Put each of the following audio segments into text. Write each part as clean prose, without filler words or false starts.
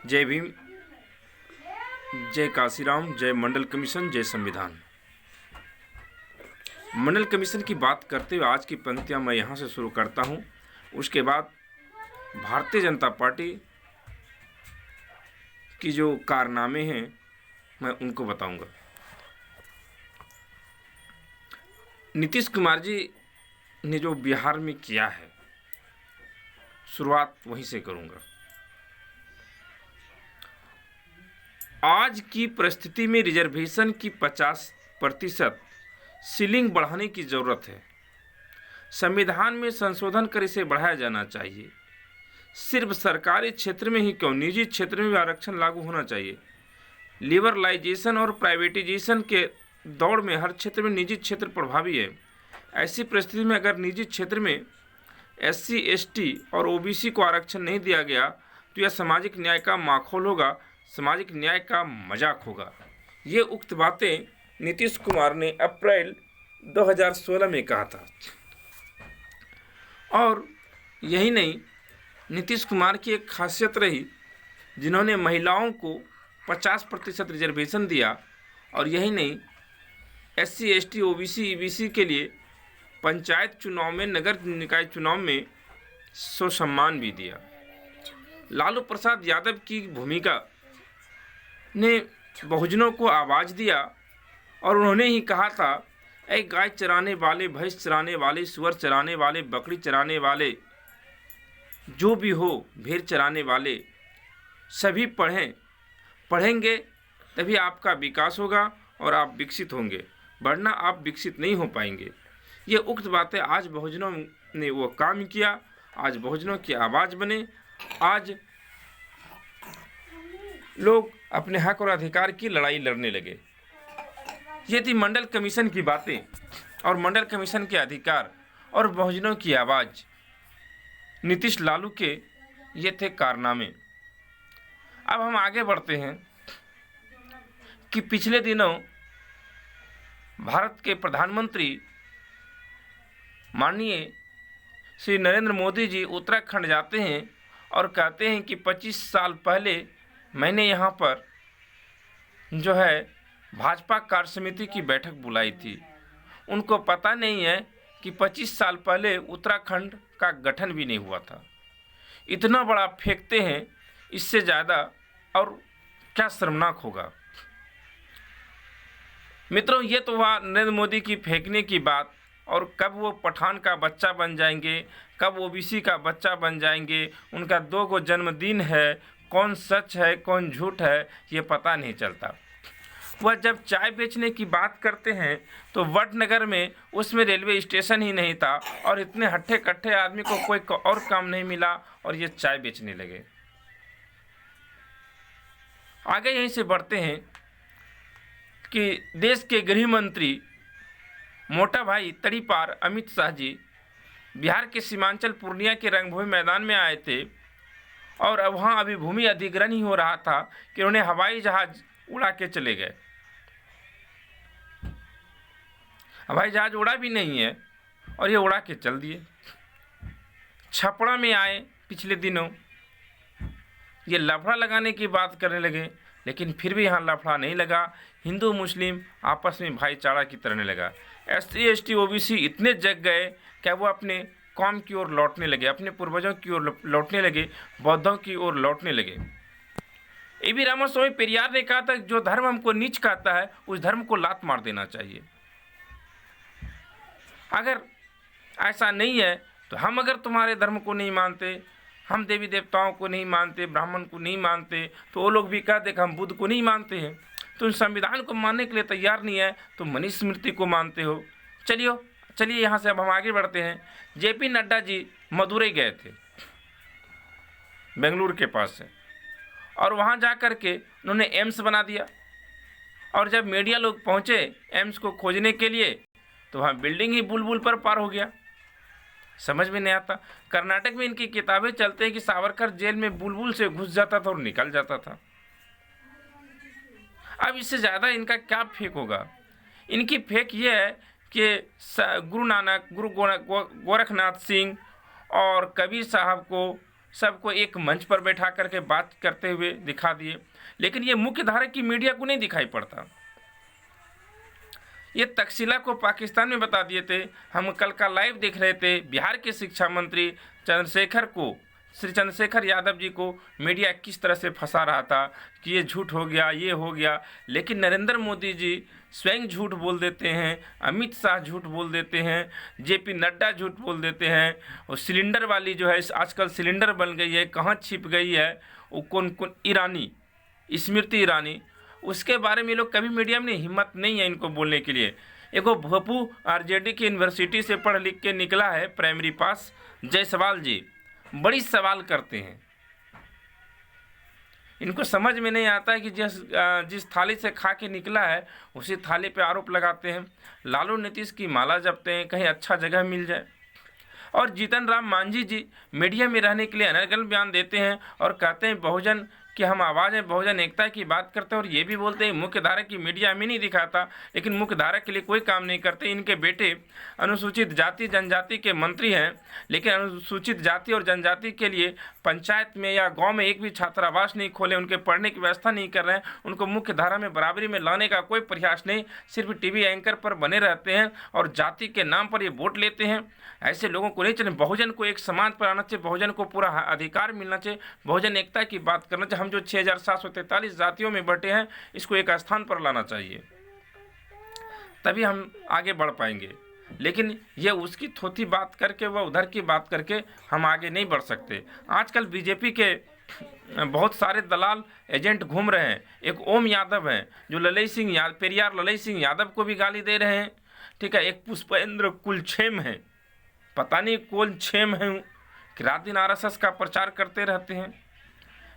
जय भीम, जय काशीराम, जय मंडल कमीशन, जय संविधान। मंडल कमीशन की बात करते हुए आज की पंक्तियां मैं यहाँ से शुरू करता हूँ। उसके बाद भारतीय जनता पार्टी की जो कारनामे हैं मैं उनको बताऊंगा। नीतीश कुमार जी ने जो बिहार में किया है, शुरुआत वहीं से करूंगा। आज की परिस्थिति में रिजर्वेशन की 50% सीलिंग बढ़ाने की ज़रूरत है। संविधान में संशोधन कर इसे बढ़ाया जाना चाहिए। सिर्फ सरकारी क्षेत्र में ही क्यों, निजी क्षेत्र में भी आरक्षण लागू होना चाहिए। लिबरलाइजेशन और प्राइवेटाइजेशन के दौड़ में हर क्षेत्र में निजी क्षेत्र प्रभावी है। ऐसी परिस्थिति में अगर निजी क्षेत्र में SC, ST और OBC को आरक्षण नहीं दिया गया तो यह सामाजिक न्याय का माखौल होगा, सामाजिक न्याय का मजाक होगा। ये उक्त बातें नीतीश कुमार ने अप्रैल 2016 में कहा था। और यही नहीं, नीतीश कुमार की एक खासियत रही जिन्होंने महिलाओं को 50% रिजर्वेशन दिया। और यही नहीं, SC, ST, OBC, EBC के लिए पंचायत चुनाव में, नगर निकाय चुनाव में सम्मान भी दिया। लालू प्रसाद यादव की भूमिका ने बहुजनों को आवाज़ दिया और उन्होंने ही कहा था, ऐ गाय चराने वाले, भैंस चराने वाले, सुअर चराने वाले, बकरी चराने वाले, जो भी हो, भेड़ चराने वाले, सभी पढ़ेंगे तभी आपका विकास होगा और आप विकसित होंगे, वरना आप विकसित नहीं हो पाएंगे। ये उक्त बातें आज बहुजनों ने वो काम किया, आज बहुजनों की आवाज़ बने, आज लोग अपने हक और अधिकार की लड़ाई लड़ने लगे। ये थी मंडल कमीशन की बातें और मंडल कमीशन के अधिकार और बहुजनों की आवाज़। नीतीश लालू के ये थे कारनामे। अब हम आगे बढ़ते हैं कि पिछले दिनों भारत के प्रधानमंत्री माननीय श्री नरेंद्र मोदी जी उत्तराखंड जाते हैं और कहते हैं कि 25 साल पहले मैंने यहाँ पर जो है भाजपा कार्य समिति की बैठक बुलाई थी। उनको पता नहीं है कि 25 साल पहले उत्तराखंड का गठन भी नहीं हुआ था। इतना बड़ा फेंकते हैं, इससे ज़्यादा और क्या शर्मनाक होगा। मित्रों, ये तो हुआ नरेंद्र मोदी की फेंकने की बात। और कब वो पठान का बच्चा बन जाएंगे, कब OBC का बच्चा बन जाएंगे, उनका 2 गो जन्मदिन है, कौन सच है कौन झूठ है ये पता नहीं चलता। वह जब चाय बेचने की बात करते हैं तो वडनगर में उसमें रेलवे स्टेशन ही नहीं था और इतने हट्ठे कट्ठे आदमी को कोई और काम नहीं मिला और ये चाय बेचने लगे। आगे यहीं से बढ़ते हैं कि देश के गृह मंत्री मोटा भाई तड़ीपार अमित शाह जी बिहार के सीमांचल पूर्णिया के रंगभूमि मैदान में आए थे और अब वहाँ अभी भूमि अधिग्रहण ही हो रहा था कि उन्हें हवाई जहाज़ उड़ा के चले गए। हवाई जहाज़ उड़ा भी नहीं है और ये उड़ा के चल दिए। छपड़ा में आए पिछले दिनों, ये लफड़ा लगाने की बात करने लगे, लेकिन फिर भी यहाँ लफड़ा नहीं लगा। हिंदू मुस्लिम आपस में भाईचारा की तरह लगा। SC, ST, OBC इतने जग गए कि वो अपने कौम की ओर लौटने लगे, अपने पूर्वजों की ओर लौटने लगे, बौद्धों की ओर लौटने लगे। A.V. रामास्वामी पेरियार ने कहा था, जो धर्म हमको नीच कहता है उस धर्म को लात मार देना चाहिए। अगर ऐसा नहीं है तो हम अगर तुम्हारे धर्म को नहीं मानते, हम देवी देवताओं को नहीं मानते, ब्राह्मण को नहीं मानते, तो वो लोग भी कहते कि हम बुद्ध को नहीं मानते हैं। तुम संविधान को मानने के लिए तैयार नहीं है तो मनुस्मृति को मानते हो। चलिए यहाँ से अब हम आगे बढ़ते हैं। JP नड्डा जी मदुरई गए थे, बेंगलुरु के पास से, और वहाँ जा कर के उन्होंने एम्स बना दिया। और जब मीडिया लोग पहुँचे एम्स को खोजने के लिए तो वहाँ बिल्डिंग ही बुलबुल पर पार हो गया। समझ में नहीं आता। कर्नाटक में इनकी किताबें चलते हैं कि सावरकर जेल में बुलबुल से घुस जाता था और निकल जाता था। अब इससे ज़्यादा इनका क्या फेक होगा। इनकी फेक ये है कि गुरु नानक, गुरु गोरखनाथ सिंह और कबीर साहब को सबको एक मंच पर बैठा करके बात करते हुए दिखा दिए, लेकिन ये मुख्य धारा की मीडिया को नहीं दिखाई पड़ता। ये तक्षशिला को पाकिस्तान में बता दिए थे। हम कल का लाइव देख रहे थे, बिहार के शिक्षा मंत्री श्री चंद्रशेखर यादव जी को मीडिया किस तरह से फंसा रहा था कि ये झूठ हो गया, ये हो गया, लेकिन नरेंद्र मोदी जी स्वयं झूठ बोल देते हैं, अमित शाह झूठ बोल देते हैं, जेपी नड्डा झूठ बोल देते हैं। और सिलेंडर वाली जो है आजकल सिलेंडर बन गई है, कहाँ छिप गई है वो कौन ईरानी, स्मृति ईरानी, उसके बारे में लोग कभी मीडिया में हिम्मत नहीं है इनको बोलने के लिए। एगो भोपू आरजेडी की यूनिवर्सिटी से पढ़ लिख के निकला है, प्राइमरी पास, जायसवाल जी, बड़ी सवाल करते हैं। इनको समझ में नहीं आता है कि जिस थाली से खा के निकला है उसी थाली पे आरोप लगाते हैं। लालू नीतीश की माला जपते हैं, कहीं अच्छा जगह मिल जाए। और जीतन राम मांझी जी मीडिया में रहने के लिए अनर्गल बयान देते हैं और कहते हैं बहुजन कि हम आवाज़ हैं, बहुजन एकता की बात करते हैं, और ये भी बोलते हैं मुख्य धारा की मीडिया हमें नहीं दिखाता, लेकिन मुख्य धारा के लिए कोई काम नहीं करते। इनके बेटे अनुसूचित जाति जनजाति के मंत्री हैं, लेकिन अनुसूचित जाति और जनजाति के लिए पंचायत में या गांव में एक भी छात्रावास नहीं खोले, उनके पढ़ने की व्यवस्था नहीं कर रहे हैं, उनको मुख्य धारा में बराबरी में लाने का कोई प्रयास नहीं, सिर्फ टीवी एंकर पर बने रहते हैं और जाति के नाम पर ये वोट लेते हैं। ऐसे लोगों को नहीं चाहिए। बहुजन को एक समाज पर आना चाहिए, बहुजन को पूरा अधिकार मिलना चाहिए, बहुजन एकता की बात करना चाहिए। हम जो 6743 जातियों में बटे हैं, इसको एक स्थान पर लाना चाहिए, तभी हम आगे बढ़ पाएंगे। लेकिन ये उसकी थोथी बात करके, वह उधर की बात करके हम आगे नहीं बढ़ सकते। आजकल बीजेपी के बहुत सारे दलाल एजेंट घूम रहे हैं। एक ओम यादव हैं जो पेरियार ललई सिंह यादव को भी गाली दे रहे हैं, ठीक है। एक पुष्पेंद्र कुलछेम है, पता नहीं कौन छेम है, कि रात दिन आरएसएस का प्रचार करते रहते हैं।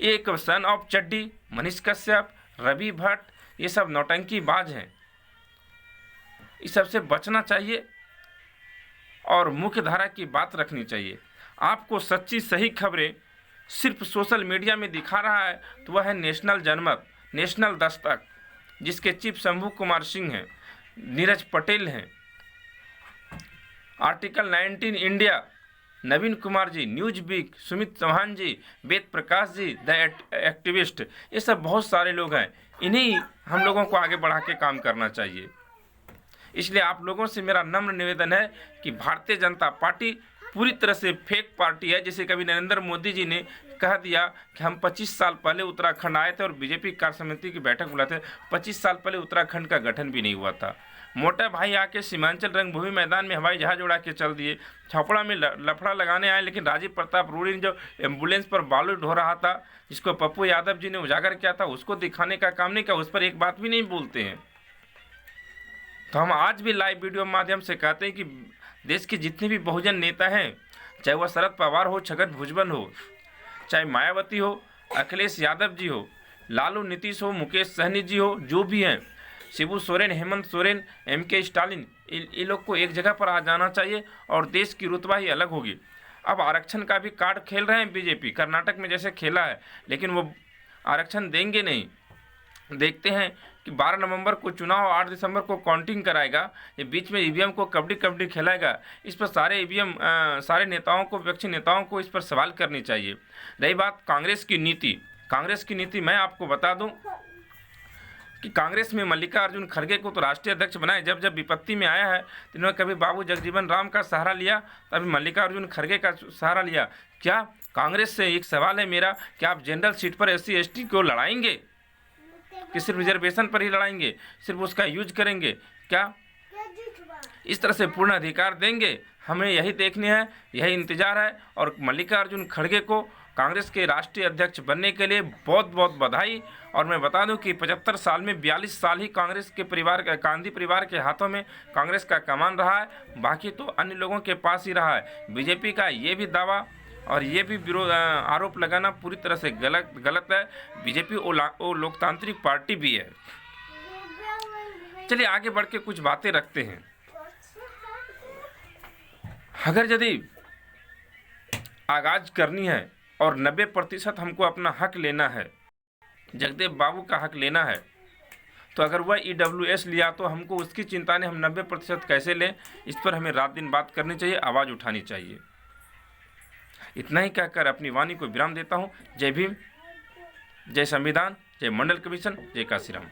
एक सन ऑफ चड्डी, मनीष कश्यप, रवि भट्ट, ये सब नौटंकीबाज हैं। इस सबसे बचना चाहिए और मुख्य धारा की बात रखनी चाहिए। आपको सच्ची सही खबरें सिर्फ सोशल मीडिया में दिखा रहा है तो वह है नेशनल जनमत, नेशनल दस्तक, जिसके चीफ शंभू कुमार सिंह हैं, नीरज पटेल हैं, article 19 India, Naveen Kumar ji, Newsweek, Sumit Chauhan ji, Ved Prakash ji, the activist, ये सब बहुत सारे लोग हैं। इन्हीं हम लोगों को आगे बढ़ा के काम करना चाहिए। इसलिए आप लोगों से मेरा नम्र निवेदन है कि भारतीय जनता पार्टी पूरी तरह से फेक पार्टी है। जैसे कभी नरेंद्र मोदी जी ने कह दिया कि हम 25 साल पहले उत्तराखंड आए थे और बीजेपी कार्य समिति की बैठक बुलाते थे, 25 साल पहले उत्तराखंड का गठन भी नहीं हुआ था। मोटा भाई आके सीमांचल रंगभूमि मैदान में हवाई जहाज उड़ा के चल दिए, छपड़ा में लफड़ा लगाने आए, लेकिन राजीव प्रताप रूडी ने जो एम्बुलेंस पर बालू ढो रहा था, जिसको पप्पू यादव जी ने उजागर किया था, उसको दिखाने का काम नहीं किया, उस पर एक बात भी नहीं बोलते हैं। तो हम आज भी लाइव वीडियो माध्यम से कहते हैं कि देश के जितने भी बहुजन नेता हैं, चाहे वह शरद पवार हो, छगन भुजबल हो, चाहे मायावती हो, अखिलेश यादव जी हो, लालू नीतीश हो, मुकेश सहनी जी हो, जो भी हैं, शिबू सोरेन, हेमंत सोरेन, MK स्टालिन, ये लोग को एक जगह पर आ जाना चाहिए और देश की रुतबा ही अलग होगी। अब आरक्षण का भी कार्ड खेल रहे हैं बीजेपी, कर्नाटक में जैसे खेला है, लेकिन वो आरक्षण देंगे नहीं। देखते हैं कि 12 नवंबर को चुनाव, 8 दिसंबर को काउंटिंग कराएगा, ये बीच में ईवीएम को कबड्डी खेलाएगा। इस पर सारे नेताओं को, विपक्षी नेताओं को इस पर सवाल करनी चाहिए। रही बात कांग्रेस की नीति मैं आपको बता दूं कि कांग्रेस में मल्लिकार्जुन खड़गे को तो राष्ट्रीय अध्यक्ष बनाए, जब विपत्ति में आया है तो इन्होंने कभी बाबू जगजीवन राम का सहारा लिया, तभी मल्लिकार्जुन खड़गे का सहारा लिया। क्या कांग्रेस से एक सवाल है मेरा, क्या आप जनरल सीट पर SC ST को लड़ाएंगे कि सिर्फ रिजर्वेशन पर ही लड़ाएंगे, सिर्फ उसका यूज करेंगे? क्या इस तरह से पूर्ण अधिकार देंगे? हमें यही देखने है, यही इंतजार है। और मल्लिकार्जुन खड़गे को कांग्रेस के राष्ट्रीय अध्यक्ष बनने के लिए बहुत बहुत बधाई। और मैं बता दूं कि 75 साल में 42 साल ही कांग्रेस के गांधी परिवार के हाथों में कांग्रेस का कमान रहा है, बाकी तो अन्य लोगों के पास ही रहा है। बीजेपी का ये भी दावा और ये भी आरोप लगाना पूरी तरह से गलत है। बीजेपी वो लोकतांत्रिक पार्टी भी है। चलिए आगे बढ़ के कुछ बातें रखते हैं। अगर यदि आगाज करनी है और 90% हमको अपना हक लेना है, जगदेव बाबू का हक लेना है, तो अगर वह EWS लिया तो हमको उसकी चिंता नहीं, हम 90% कैसे लें, इस पर हमें रात दिन बात करनी चाहिए, आवाज़ उठानी चाहिए। इतना ही कहकर अपनी वाणी को विराम देता हूँ। जय भीम, जय संविधान, जय मंडल कमीशन, जय काशीराम।